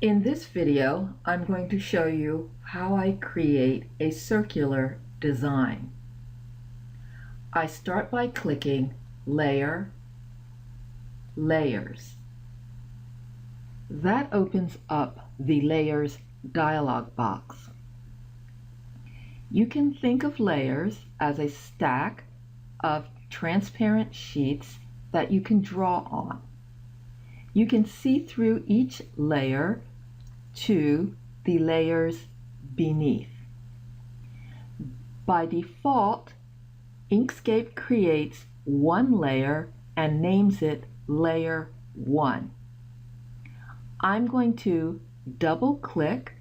In this video, I'm going to show you how I create a circular design. I start by clicking Layer, Layers. That opens up the Layers dialog box. You can think of layers as a stack of transparent sheets that you can draw on. You can see through each layer to the layers beneath. By default, Inkscape creates one layer and names it Layer 1. I'm going to double click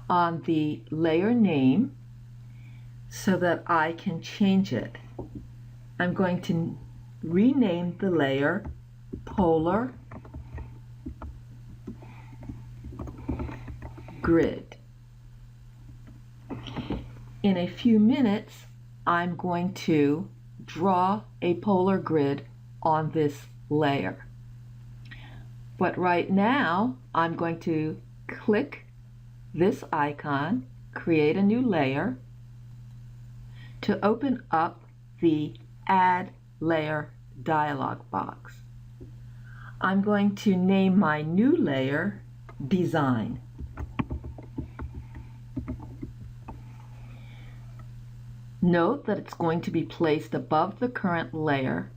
on the layer name so that I can change it. I'm going to rename the layer Polar Grid. In a few minutes, I'm going to draw a polar grid on this layer. But right now, I'm going to click this icon, create a new layer, to open up the Add Layer dialog box. I'm going to name my new layer Design. Note that it's going to be placed above the current layer.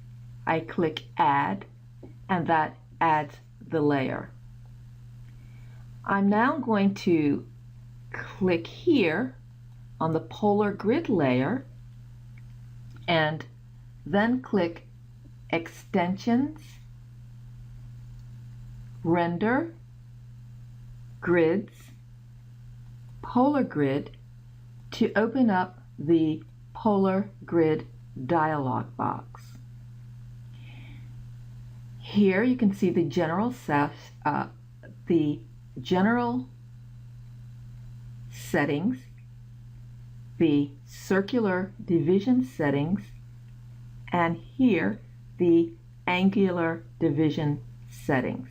I click Add, and that adds the layer. I'm now going to click here on the Polar Grid layer and then click Extensions, Render, Grids, Polar Grid to open up the Polar Grid dialog box. Here you can see the general settings, the circular division settings, and here the angular division settings.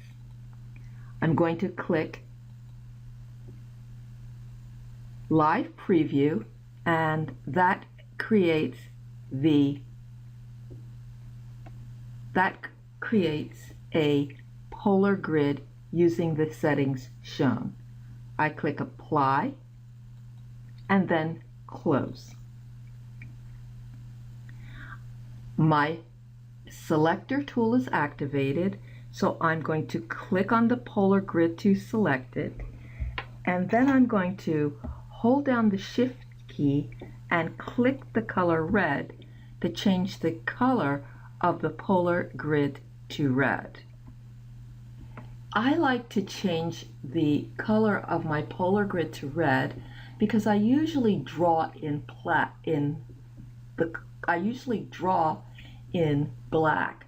I'm going to click Live Preview, and that creates a polar grid using the settings shown. I click Apply and then Close. My selector tool is activated, so I'm going to click on the polar grid to select it, and then I'm going to hold down the Shift key and click the color red to change the color of the polar grid to red. I like to change the color of my polar grid to red because I usually draw in black.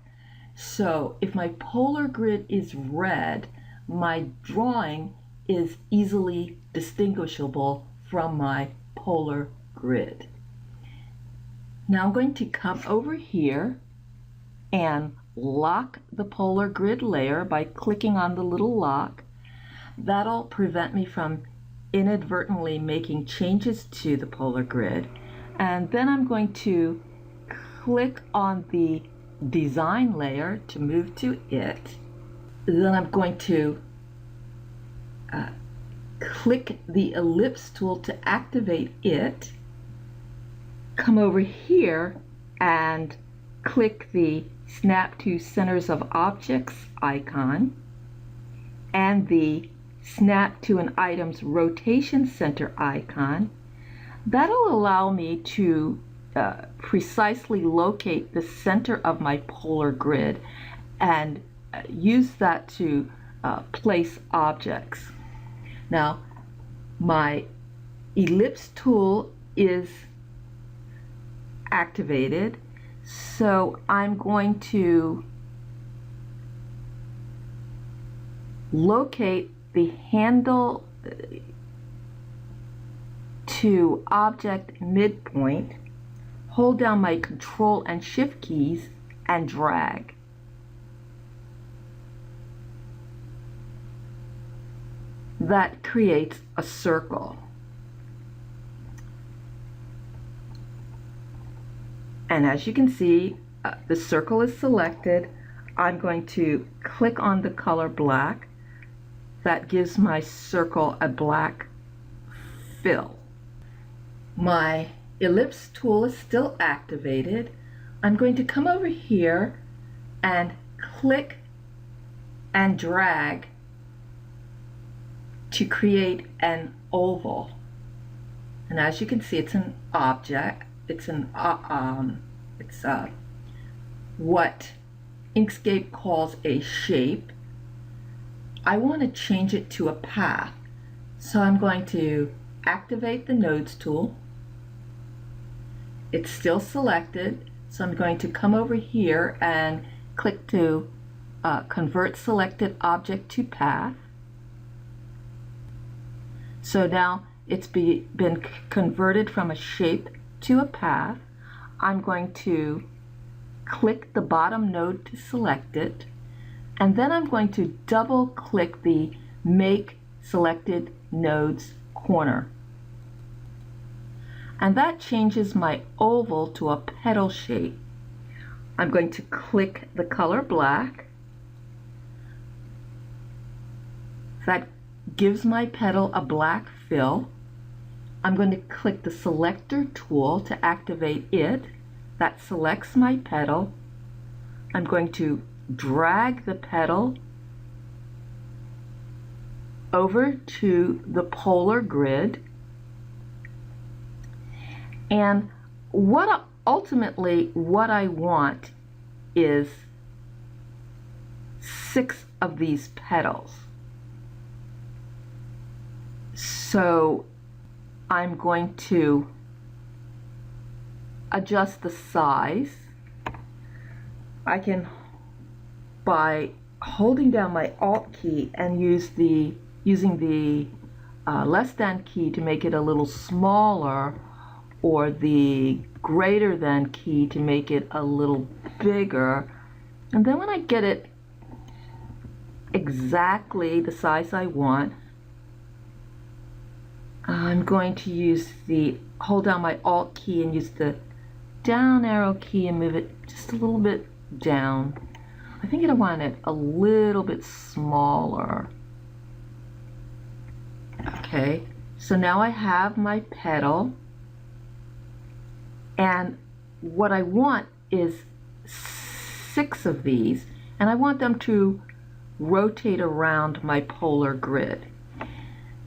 So if my polar grid is red, my drawing is easily distinguishable from my polar grid. Now I'm going to come over here and lock the polar grid layer by clicking on the little lock. That'll prevent me from inadvertently making changes to the polar grid. And then I'm going to click on the design layer to move to it. Then I'm going to click the ellipse tool to activate it. Come over here and click the Snap to Centers of Objects icon and the Snap to an Item's Rotation Center icon. That'll allow me to precisely locate the center of my polar grid and use that to place objects. Now, my ellipse tool is activated, so I'm going to locate the handle to object midpoint, hold down my Control and Shift keys, and drag. That creates a circle. And as you can see, the circle is selected. I'm going to click on the color black. That gives my circle a black fill. My ellipse tool is still activated. I'm going to come over here and click and drag to create an oval. And as you can see, it's an object. It's what Inkscape calls a shape. I want to change it to a path. So I'm going to activate the nodes tool. It's still selected, so I'm going to come over here and click to convert selected object to path. So now it's been converted from a shape to a path. I'm going to click the bottom node to select it, and then I'm going to double click the Make Selected Nodes corner. And that changes my oval to a petal shape. I'm going to click the color black. That gives my petal a black fill. I'm going to click the selector tool to activate it. That selects my petal. I'm going to drag the petal over to the polar grid. And ultimately what I want is 6 of these petals. So I'm going to adjust the size. I can, by holding down my Alt key and using the less than key to make it a little smaller, or the greater than key to make it a little bigger. And then when I get it exactly the size I want, I'm going to hold down my Alt key and use the down arrow key and move it just a little bit down. I think I want it a little bit smaller. Okay, so now I have my petal. And what I want is 6 of these, and I want them to rotate around my polar grid.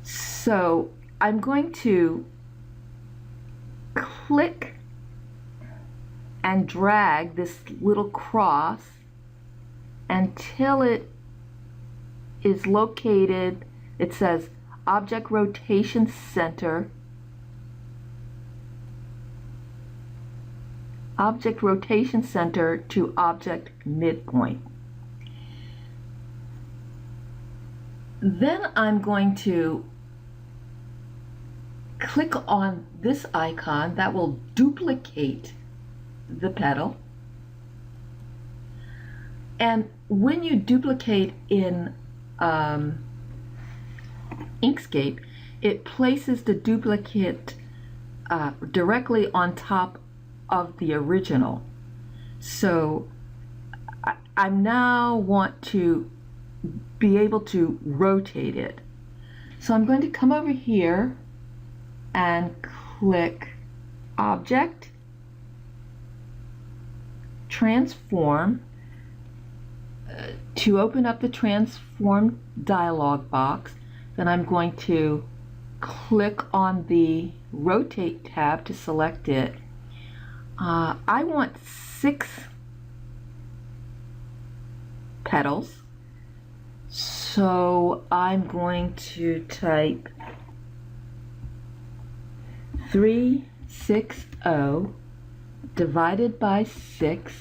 So I'm going to click and drag this little cross until it is located. It says Object Rotation Center. Object Rotation Center to Object Midpoint. Then I'm going to click on this icon that will duplicate the petal. And when you duplicate in Inkscape, it places the duplicate directly on top of the original. So I now want to be able to rotate it. So I'm going to come over here and click Object, Transform. To open up the Transform dialog box, then I'm going to click on the Rotate tab to select it. I want 6 petals, so I'm going to type 360 divided by 6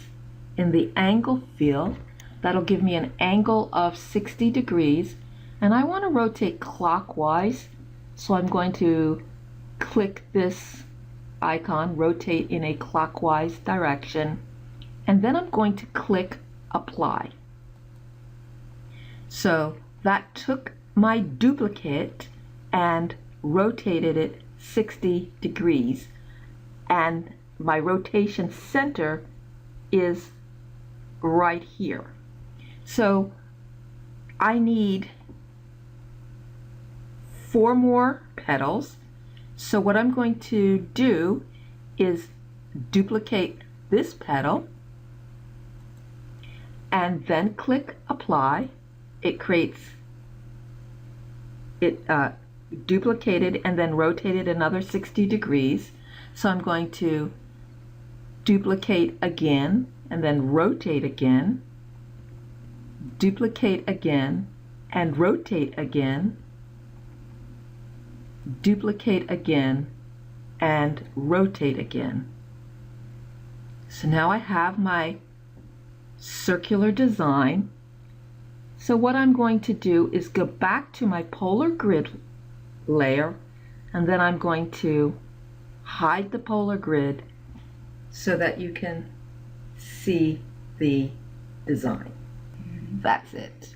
in the angle field. That'll give me an angle of 60 degrees, and I want to rotate clockwise, so I'm going to click this icon, rotate in a clockwise direction, and then I'm going to click apply. So that took my duplicate and rotated it 60 degrees, and my rotation center is right here. So I need 4 more petals. So what I'm going to do is duplicate this petal and then click apply. It creates it duplicated and then rotated another 60 degrees. So I'm going to duplicate again and then rotate again, duplicate again and rotate again, duplicate again and rotate again. So now I have my circular design. So what I'm going to do is go back to my polar grid layer, and then I'm going to hide the polar grid so that you can see the design. That's it.